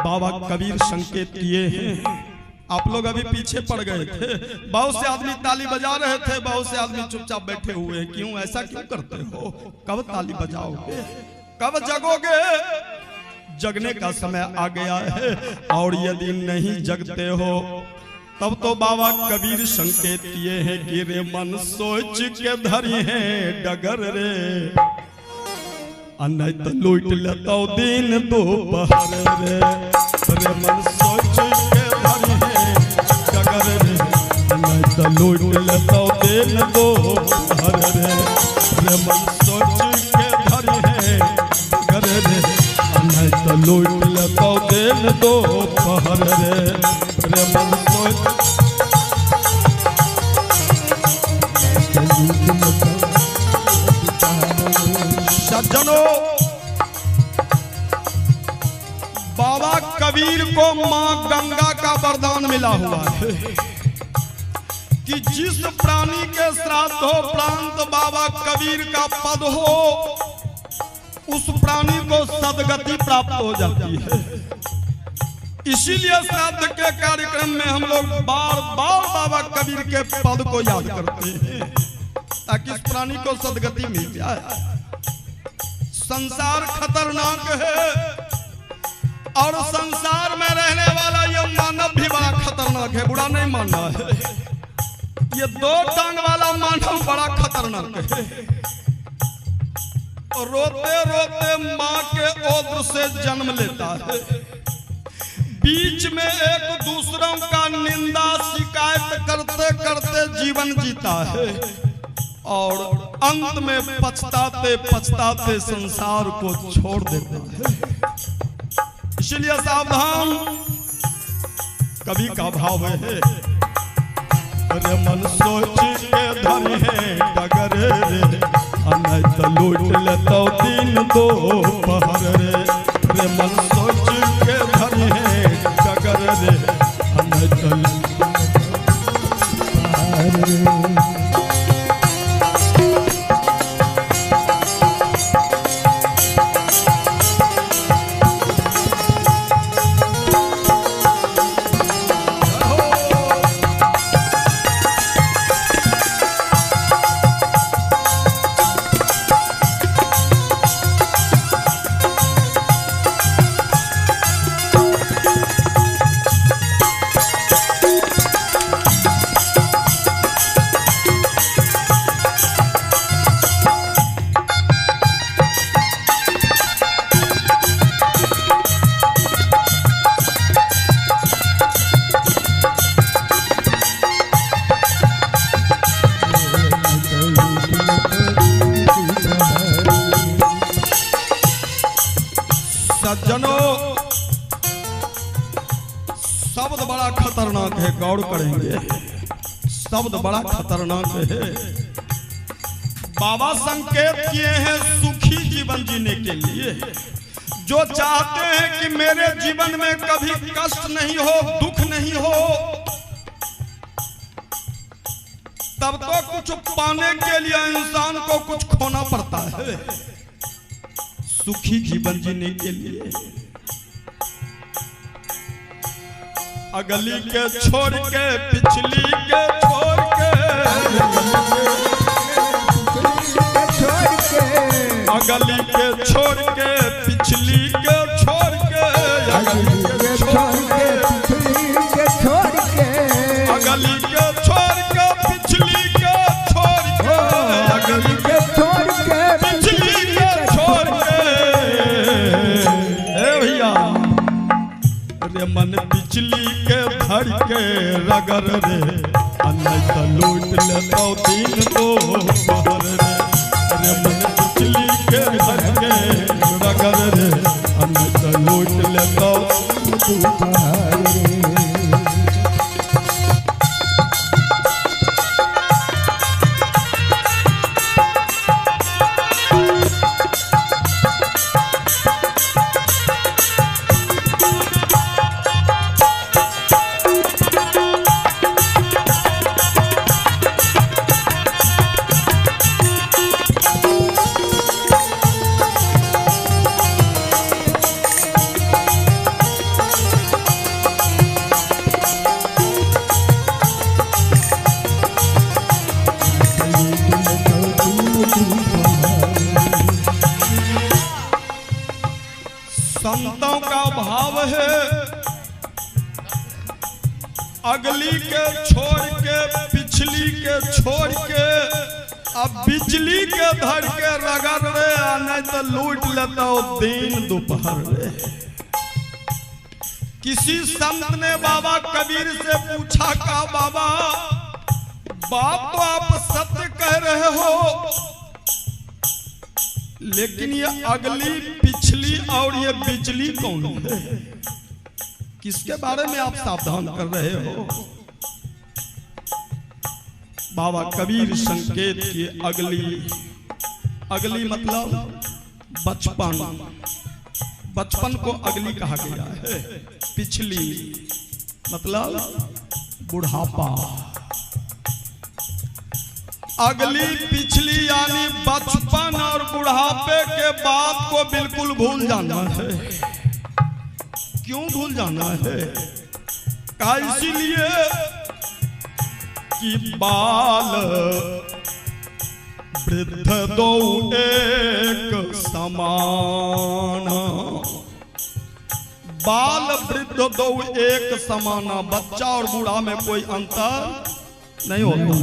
बाबा कबीर संकेत किए हैं। आप लोग अभी पीछे पड़ गए थे, बहुत से आदमी ताली बजा रहे थे, बहुत से आदमी चुपचाप बैठे हुए हैं। क्यों ऐसा क्यों करते हो? कब ताली बजाओगे, कब जगोगे? जगने का समय आ गया है, और यदि नहीं जगते हो तब तो बाबा कबीर संकेत किए हैं कि रे मन सोच के धरी है डगर रे, नहीं तो लूट लेता दिन दोपहर रे। रे मन सोच के धरी है डगर रे, नहीं तो लूट लेता दिन दोपहर रे। रे मन सोच के धरी है डगर रे, नहीं तो लूट लेता दिन दोपहर रे। रे मन सोच सज्जनों, बाबा कबीर को मां गंगा का वरदान मिला हुआ है कि जिस प्राणी के श्राद्ध हो प्रांत बाबा कबीर का पद हो, उस प्राणी को सदगति प्राप्त हो जाती है। इसीलिए श्राद्ध के कार्यक्रम में हम लोग बार बार बाबा कबीर के पद को याद करते हैं ताकि इस प्राणी को सदगति मिल जाए। संसार खतरनाक है और संसार में रहने वाला ये मानव भी बड़ा खतरनाक है, बुरा नहीं मानना है। ये दो टांग वाला मानव बड़ा खतरनाक है। रोते रोते माँ के ओद्र से जन्म लेता है, बीच में एक दूसरों का निंदा शिकायत करते करते जीवन जीता है, और अंत में पछताते पछताते संसार को छोड़ देता है। इसलिए सावधान। कवि का भाव है, रे मन सोच के धरी है डगर रे, नहीं तो लूट लेता दिन दोपहर रे। रे मन सोच के धरी है डगर रे, नहीं तो सज्जनों, शब्द बड़ा खतरनाक है, गौर करेंगे। शब्द बड़ा खतरनाक है। बाबा संकेत किए हैं सुखी जीवन जीने के लिए। जो चाहते हैं कि मेरे जीवन में कभी कष्ट नहीं हो, दुख नहीं हो, तब तो कुछ पाने के लिए इंसान को कुछ खोना पड़ता है। सुखी जीवन जीने के लिए अगली के छोड़ के पिछली के छोड़ के, अगली के छोड़ के पिछली के छोड़ के, अगली के छोड़ के पिछली के छोड़ के, अगली के छोड़ के पिछली के छोड़ के, अगली के छोड़ के पिछली के छोड़ के। ए भैया, रे मन पिछली के धर के रगर रे, नहीं तो लूट लेता दिन दोपहर रे। रे मन पिछली के धर के रगर रे, नहीं तो लूट लेता दोपहर रे। संतों का भाव है अगली के छोड़ के पिछली के छोड़ के अब बिजली के धर के रगड़ रे, नहीं तो लूट लेता दिन दोपहर रे। किसी संत ने बाबा कबीर से पूछा, का बाबा बाप तो आप सत्य कह रहे हो, लेकिन ये अगली पिछली और ये बिजली कौन है? किसके बारे में आप सावधान कर रहे हो? बाबा कबीर संकेत किए, अगली मतलब बचपन, बचपन को अगली कहा गया है। पिछली मतलब बुढ़ापा। अगली पिछली यानी बचपन और बुढ़ापे के बात को बिल्कुल भूल जाना है। क्यों भूल जाना है? कहा इसीलिए कि बाल वृद्ध दो एक समान, बाल वृद्ध दो एक समाना। बच्चा और बूढ़ा में कोई अंतर नहीं होता।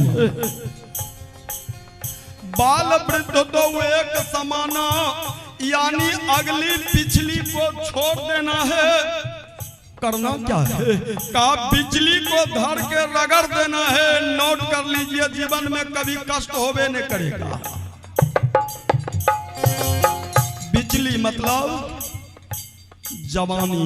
बाल वृद्ध दो एक समाना यानी अगली पिछली को छोड़ देना है। करना क्या है? का बिजली को धर के रगड़ देना है। नोट कर लीजिए, जीवन में कभी कष्ट होवे नहीं करेगा। बिजली मतलब जवानी,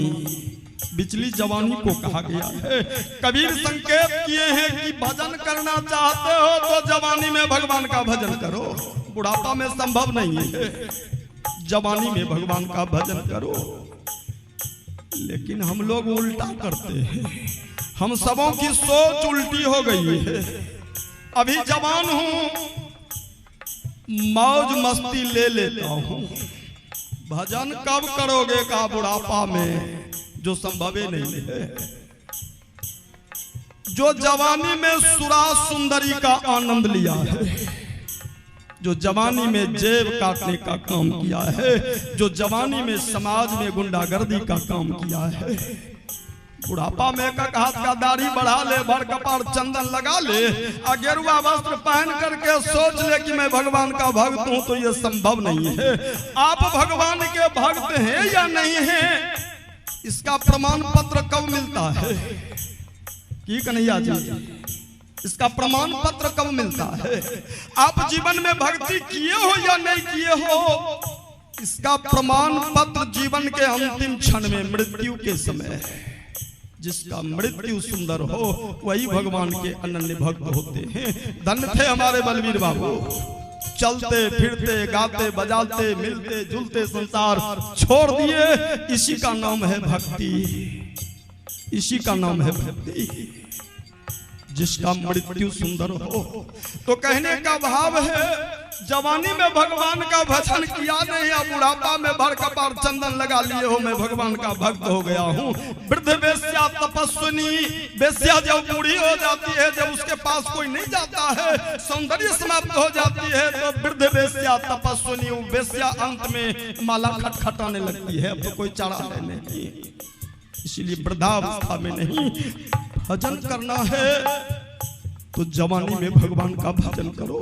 बिजली जवानी को कहा गया है। कबीर संकेत किए हैं कि भजन करना चाहते हो तो जवानी में भगवान का भजन करो। बुढ़ापा में संभव नहीं है, जवानी में भगवान का भजन करो। लेकिन हम लोग उल्टा करते हैं। हम सबों की सोच उल्टी हो गई है। अभी जवान हूं, मौज मस्ती ले लेता हूं। भजन कब करोगे? का बुढ़ापा में, जो संभव नहीं है। जो जवानी में सुराज सुंदरी का आनंद लिया है, जो जवानी में जेब काटने का काम किया है, जो जवानी में समाज में गुंडागर्दी का काम किया है, बुढ़ापा में एक हाथ का दाढ़ी बढ़ा ले, भर कपार चंदन लगा ले, गेरुआ वस्त्र पहन करके सोच ले कि मैं भगवान का भक्त हूं, तो यह संभव नहीं है। आप भगवान के भक्त हैं या नहीं हैं, इसका प्रमाण पत्र कब मिलता है? की कन्हैया जी, इसका प्रमाण पत्र कब मिलता है? आप जीवन में भक्ति किए हो या नहीं किए हो, इसका प्रमाण पत्र जीवन के अंतिम क्षण में, मृत्यु के समय। जिसका मृत्यु सुंदर हो वही भगवान के अनन्य भक्त होते हैं। धन्य थे हमारे बलवीर बाबू। चलते फिरते गाते बजाते मिलते जुलते संसार छोड़ दिए। इसी का नाम है भक्ति, इसी का नाम है भक्ति। जिसका मृत्यु सुंदर हो, तो कहने का भाव है जवानी में भगवान का भजन किया नहीं, या बुढ़ापा में भर कपार चंदन लगा लिए हो, मैं भगवान का भक्त हो गया हूँ। वृद्ध वेश्या तपस्विनी, वेश्या जब बूढ़ी हो जाती है, जब उसके पास कोई नहीं जाता है, सौंदर्य समाप्त हो जाती है, तो वृद्ध वेश्या तपस्विनी, वेश्या अंत में माला खटखटाने लगती है। अब तो कोई चारा है नहीं, इसीलिए वृद्धावस्था में नहीं, भजन करना है तो जवानी में भगवान का भजन करो,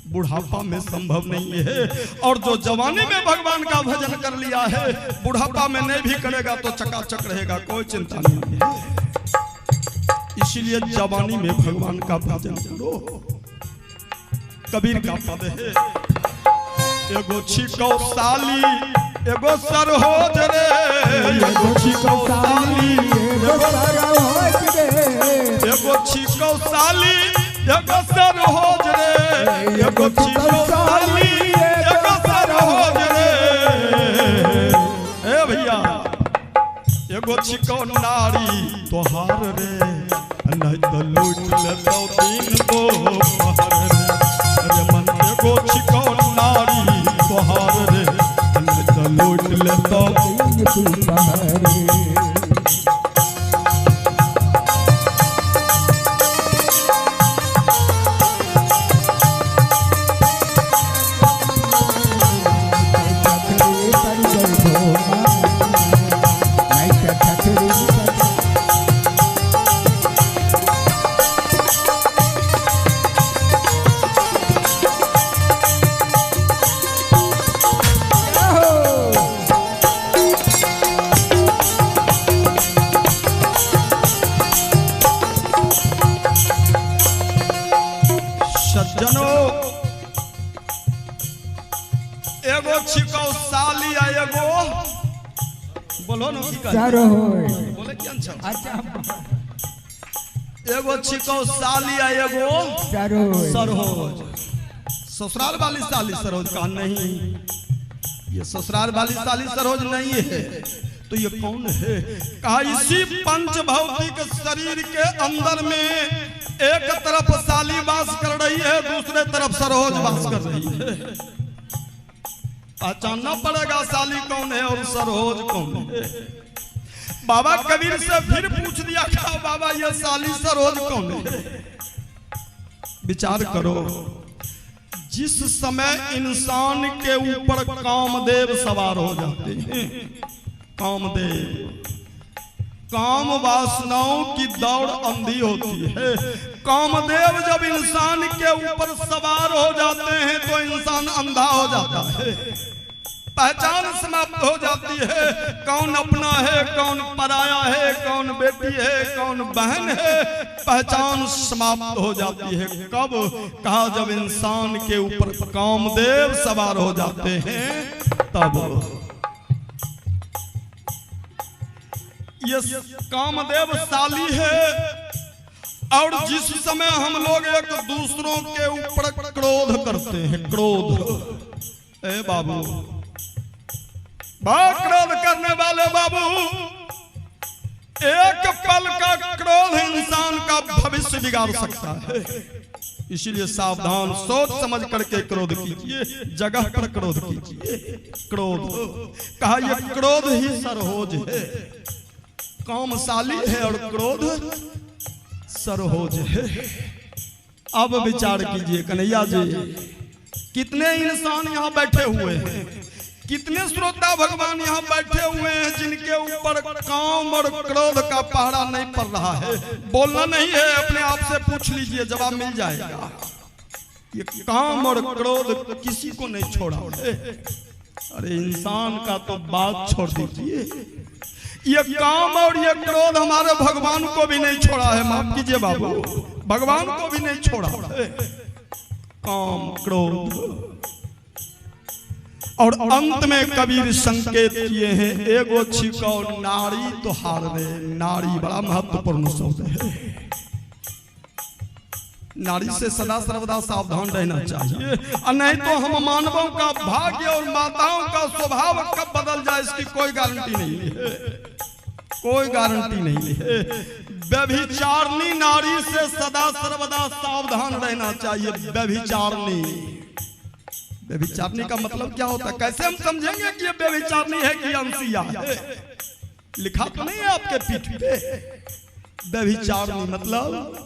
बुढ़ापा में संभव नहीं है। और जो जवानी में भगवान का भजन कर लिया है, बुढ़ापा में नहीं भी करेगा तो चकाचक रहेगा, कोई चिंता नहीं है। इसीलिए जवानी में भगवान का भजन करो। कबीर का पद है, एगो छिको साली एगो सरहोज रे, एगो छिको साली एगो सरहोज रे, एगो छिको साली एगो सरहोज रे, एगो छिको साली एगो सरहोज रे। ए भैया, एगो छिको नारी तोहार रे, नहीं तो लूट लेतो दिन दोपहर रे। अरे मन एगो छिको नारी तोहार रे, नहीं तो लूट लेतो दिन दोपहर रे। बोलो ना की सरोज बोले क्या अच्छा अच्छा एगो छिको साली आ एगो सरोज सरोज। ससुराल वाली साली सरोज का नहीं, ये ससुराल वाली साली सरोज नहीं है तो ये कौन है? कहा इसी पंच भौतिक शरीर के अंदर में एक तरफ साली वास कर रही है, दूसरे तरफ सरोज वास कर रही है। पहचानना पड़ेगा साली कौन है और सरोज कौन है। बाबा कबीर से फिर पूछ दिया क्या बाबा ये साली सरोज कौन है? विचार करो, जिस समय इंसान के ऊपर कामदेव सवार हो जाते हैं, कामदेव, काम वासनाओं की दौड़ अंधी होती है। कामदेव जब इंसान के ऊपर सवार हो जाते हैं तो इंसान अंधा हो जाता है, पहचान समाप्त हो जाती है। कौन अपना है, कौन पराया है, कौन बेटी है, कौन बहन है, पहचान समाप्त हो जाती है। कब? कहा जब इंसान के ऊपर कामदेव सवार हो जाते हैं तब। ये कामदेव साली है। और जिस समय हम लोग एक दूसरों के ऊपर क्रोध करते हैं, क्रोध, ए बाबू, बहुत क्रोध करने वाले बाबू, एक पल का क्रोध इंसान का भविष्य बिगाड़ सकता है। इसीलिए सावधान, सोच समझ करके क्रोध कीजिए, जगह पर क्रोध कीजिए। क्रोध, कहा ये क्रोध ही सरोज है। कामशाली है और क्रोध सरोज है। अब विचार कीजिए कन्हैया जी, कितने इंसान यहाँ बैठे हुए हैं, कितने श्रोता भगवान यहाँ बैठे हुए हैं जिनके ऊपर काम और क्रोध का पहरा नहीं पड़ रहा है। बोलना नहीं है, अपने आप से पूछ लीजिए, जवाब मिल जाएगा। ये काम और क्रोध किसी को नहीं छोड़ा है। अरे इंसान का तो बात छोड़ दीजिए, ये काम और ये क्रोध हमारे भगवान को भी नहीं छोड़ा है। माफ कीजिए बाबू, भगवान को भी नहीं छोड़ा है काम क्रोध। और अंत में कबीर संकेत किए हैं, एगो छिको नारी तो हारवे। नारी बड़ा महत्वपूर्ण शब्द है। नारी से सदा सर्वदा सावधान रहना चाहिए, और नहीं तो हम मानवों का भाग्य और माताओं का स्वभाव कब बदल जाए इसकी कोई गारंटी नहीं है, कोई गारंटी नहीं है। व्यभिचारिणी नारी से सदा सर्वदा सावधान रहना चाहिए। व्यभिचारिणी, व्यभिचारिणी का मतलब क्या होता है? कैसे हम समझेंगे कि ये व्यभिचारिणी है कि अंशिया है? लिखा तो नहीं है आपके पीठ पे। व्यभिचारिणी मतलब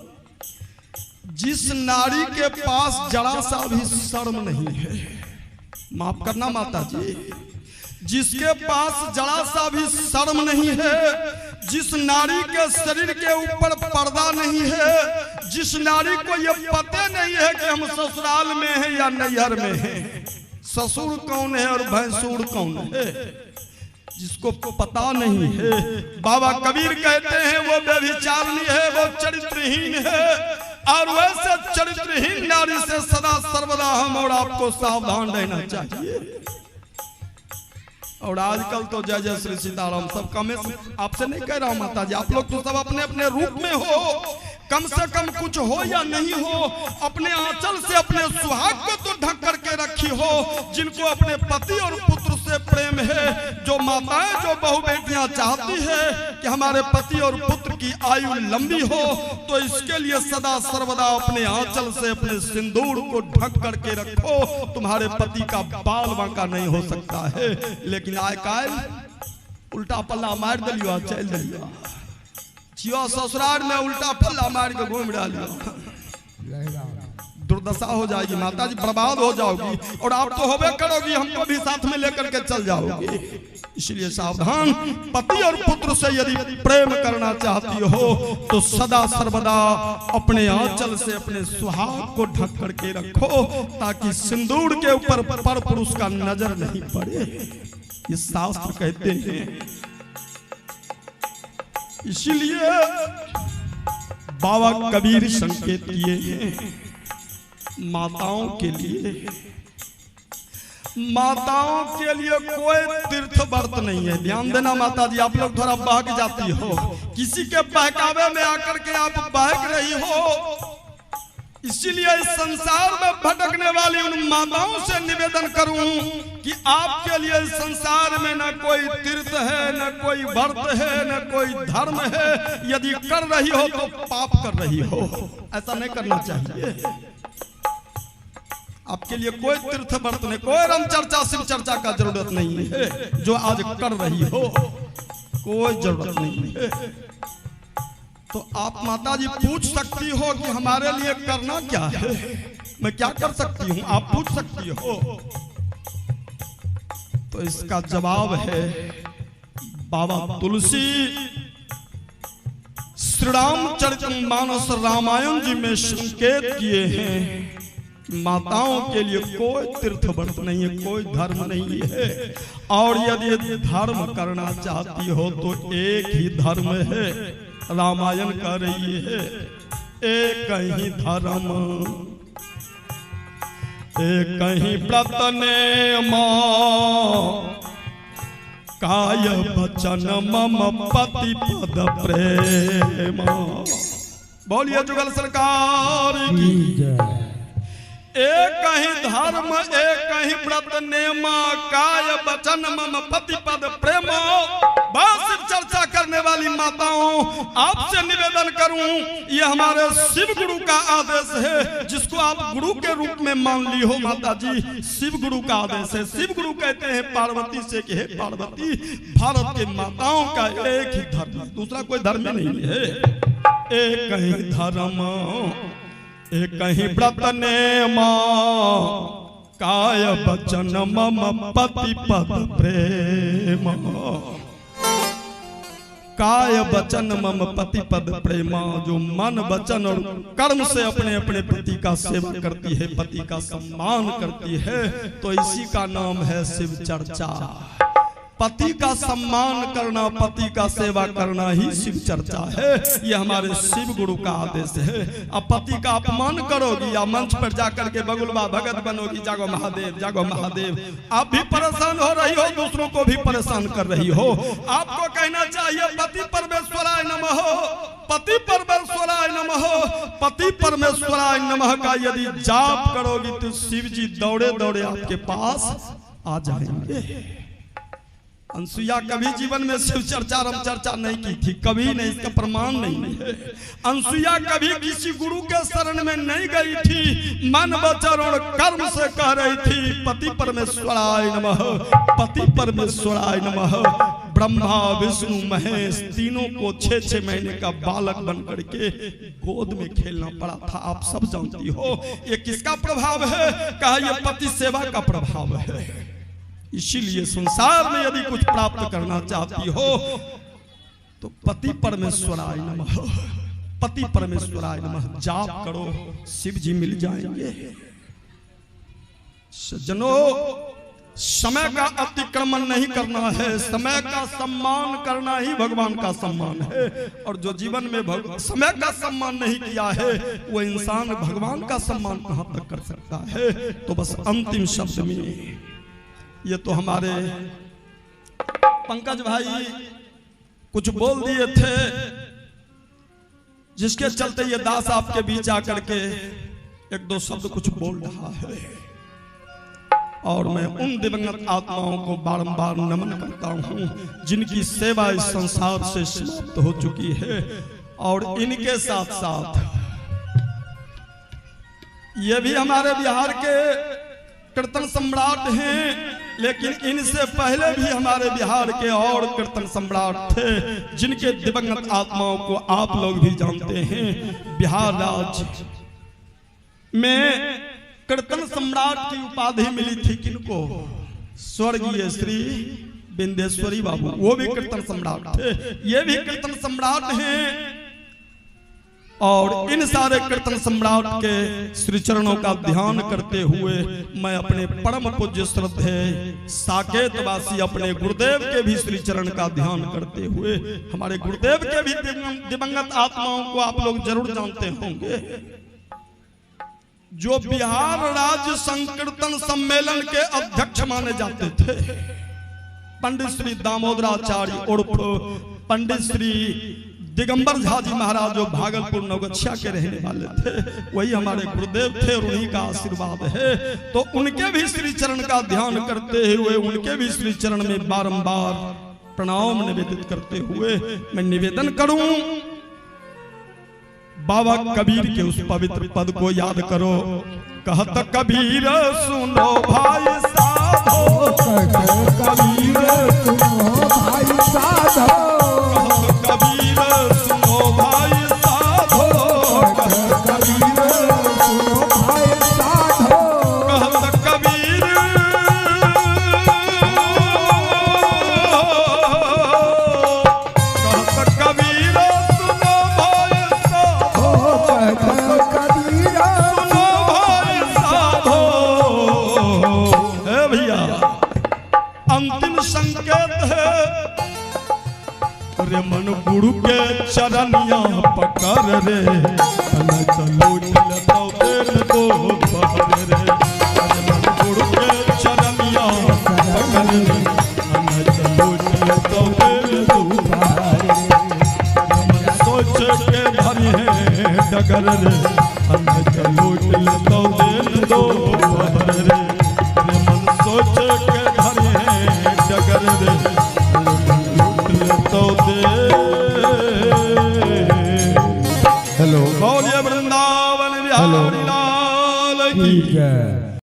जिस नारी के पास जरा सा भी शर्म नहीं है। माफ करना माता जी, जिसके पास जरा सा भी शर्म नहीं है, जिस नारी के शरीर के ऊपर पर्दा नहीं है, जिस नारी को ये पता नहीं है कि हम ससुराल में हैं या नैहर में हैं, ससुर कौन है और भैंसुर कौन है, जिसको पता नहीं है, बाबा कबीर कहते हैं वो व्यभिचारिणी है, वो चरित्रहीन है। और वैसे चरित्रहीन नारी से सदा सर्वदा हम और आपको सावधान रहना चाहिए। और आजकल तो जय जय श्री सीताराम सब कम, आपसे नहीं कह रहा हूं माता जी, आप लोग तो सब अपने अपने रूप में हो, कम से कम कुछ हो या नहीं हो, अपने आंचल से अपने सुहाग को तो ढक करके रखी हो। जिनको अपने पति और पुत्र से प्रेम है, जो माताएं, जो बहु बेटियां चाहती है कि हमारे पति और पुत्र की आयु लंबी हो, तो इसके लिए सदा सर्वदा अपने आंचल से अपने सिंदूर को ढक करके रखो। तुम्हारे पति का बाल बांका नहीं हो सकता है। लेकिन आय काल उल्टा पल्ला मार दिलियो, चल दिलियो, जियो ससुराल में उल्टा पल्ला मार के घूम डालियो, दुर्दशा हो जाएगी माता जी, बर्बाद हो जाओगी। और आप तो होबे करोगी, हमको भी साथ में लेकर के चल जाओगी। इसलिए सावधान, पति और पुत्र से यदि प्रेम करना चाहती हो तो सदा सर्वदा अपने आंचल से अपने सुहाग को ढक करके रखो, ताकि सिंदूर के ऊपर पर पुरुष का नजर नहीं पड़े। ये शास्त्र कहते हैं। इसीलिए बाबा कबीर संकेत किए हैं माताओं के लिए। माताओं के लिए कोई तीर्थ व्रत नहीं है। ध्यान देना माता जी, आप लोग थोड़ा बहक जाती हो, किसी के बहकावे में आकर के आप बहक रही हो। इसीलिए इस संसार में भटकने वाली उन माताओं से निवेदन करूं कि आपके लिए इस संसार में न कोई तीर्थ है, न कोई व्रत है, न कोई धर्म है। यदि कर रही हो तो पाप कर रही हो, ऐसा नहीं करना चाहिए। आपके लिए कोई तीर्थ व्रत नहीं, कोई राम चर्चा शिव चर्चा का जरूरत नहीं है। जो आज कर रही हो कोई जरूरत नहीं है। तो आप माता जी पूछ सकती हो कि हमारे लिए करना क्या है, मैं क्या कर सकती हूँ, आप पूछ सकती हो। तो इसका जवाब है बाबा तुलसी श्री रामचरितमानस रामायण जी में संकेत किए हैं। माताओं के लिए कोई तीर्थ व्रत नहीं है, कोई धर्म नहीं है। और यदि धर्म करना चाहती हो तो एक ही धर्म है। रामायण कह रही है एक ही धर्म, एक ही व्रत नेम, काय वचन मम पति पद प्रेम। बोलिए जुगल सरकार की। एक ही धर्म, एक ही व्रत नेम, काय वचन मम पति पद प्रेम। बस चर्चा करने वाली माताओं, आपसे निवेदन करूं, ये हमारे शिव गुरु का आदेश है, जिसको आप गुरु के रूप में मान ली हो माता जी। शिव गुरु का आदेश है। शिव गुरु कहते हैं पार्वती से कि हे पार्वती, भारत के माताओं का एक ही धर्म, दूसरा कोई धर्म नहीं है। एक ही धर्म, एक ही व्रत नेम, काय वचन मम पति पद प्रेम। काय वचन मम पति पद प्रेमा। जो मन वचन और कर्म से अपने अपने पति का सेवा करती है, पति का सम्मान करती है, तो इसी का नाम है शिव चर्चा। पति का सम्मान करना, पति का सेवा करना ही शिव चर्चा है। ये हमारे शिव गुरु का आदेश है। अब पति का अपमान करोगी या मंच पर जाकर के बगुलबा भगत बनोगी, जागो महादेव जागो महादेव, आप भी परेशान हो रही हो, दूसरों को भी परेशान कर रही हो। आपको कहना चाहिए पति परमेश्वराय नमः, पति परमेश्वराय नमः, पति परमेश्वराय नमः का यदि जाप करोगी तो शिव जी दौड़े दौड़े आपके पास आ जाएंगे। अनसुईया कभी जीवन में शिव चर्चा राम चर्चा नहीं की थी, कभी नहीं, इसका प्रमाण नहीं है। अनसुईया कभी किसी गुरु के शरण में नहीं गई थी, मन वचन और कर्म से कह रही थी पति परमेश्वराय नमः, पति परमेश्वराय नमः। ब्रह्मा विष्णु महेश तीनों को 6-6 महीने का बालक बन करके गोद में खेलना पड़ा था। आप सब जानती हो ये किसका प्रभाव है? कहा यह पति सेवा का प्रभाव है। इसीलिए संसार में यदि कुछ प्राप्त करना चाहती हो तो पति परमेश्वराय नमः, पति परमेश्वराय नमः जाप करो, शिव जी मिल जाएंगे। सज्जनों, समय का अतिक्रमण नहीं करना है, समय का सम्मान करना ही भगवान का सम्मान है। और जो जीवन में समय का सम्मान नहीं किया है वो इंसान भगवान का सम्मान कहां तक कर सकता है। तो बस अंतिम शब्द में ये तो हमारे पंकज भाई कुछ बोल दिए थे, जिसके चलते ये दास आपके बीच आकर के एक दो शब्द कुछ बोल रहा है। और मैं उन दिवंगत आत्माओं को बारंबार नमन करता हूं जिनकी सेवा इस संसार से समाप्त हो चुकी है। और इनके साथ साथ ये भी हमारे बिहार के कीर्तन सम्राट हैं, लेकिन इनसे पहले भी हमारे बिहार के और कीर्तन सम्राट थे जिनके दिवंगत आत्माओं को आप लोग भी जानते हैं। बिहार राज्य में कीर्तन सम्राट की उपाधि मिली थी किनको? स्वर्गीय श्री बिंदेश्वरी बाबू, वो भी कीर्तन सम्राट थे, ये भी कीर्तन सम्राट हैं। और इन सारे कीर्तन सम्राट के श्री चरणों का ध्यान करते हुए मैं अपने परम पूज्य श्रद्धे साकेतवासी अपने गुरुदेव के भी श्री चरण का ध्यान करते हुए, हमारे गुरुदेव के भी दिवंगत आत्माओं को आप लोग जरूर जानते होंगे। जो बिहार राज्य संकीर्तन सम्मेलन के अध्यक्ष माने जाते थे, पंडित श्री दामोदराचार्य उर्फ पंडित श्री दिगंबर झा जी महाराज, जो भागलपुर नवगछिया के रहने वाले थे, वही हमारे गुरुदेव थे और उन्हीं का आशीर्वाद है। तो उनके भी श्री चरण का ध्यान करते हुए, उनके भी श्री चरण में बारंबार प्रणाम निवेदित करते हुए मैं निवेदन करूं, बाबा कबीर के उस पवित्र पद को याद करो। कहत कबीर सुनो भाई साधो, कबीर सुनो भाई साधो, कहत कबीर सुनो भाई साधो, कबीर सुनो भाई साधो, कहत कबीर रे मन गुरु के चरनिया पकड़ रे, लूट लेता तेल दो पहर रे। अरे मन गुरु के चरनिया पकड़ रे, लूट लेता तेल दो पहर रे। मन सोच के धरी है डगर रे, लूट लेता तेल दो पहर रे। मन सोच के धरी है डगर रे, हेलो बोलिए वृंदावन बिहारी लाल की।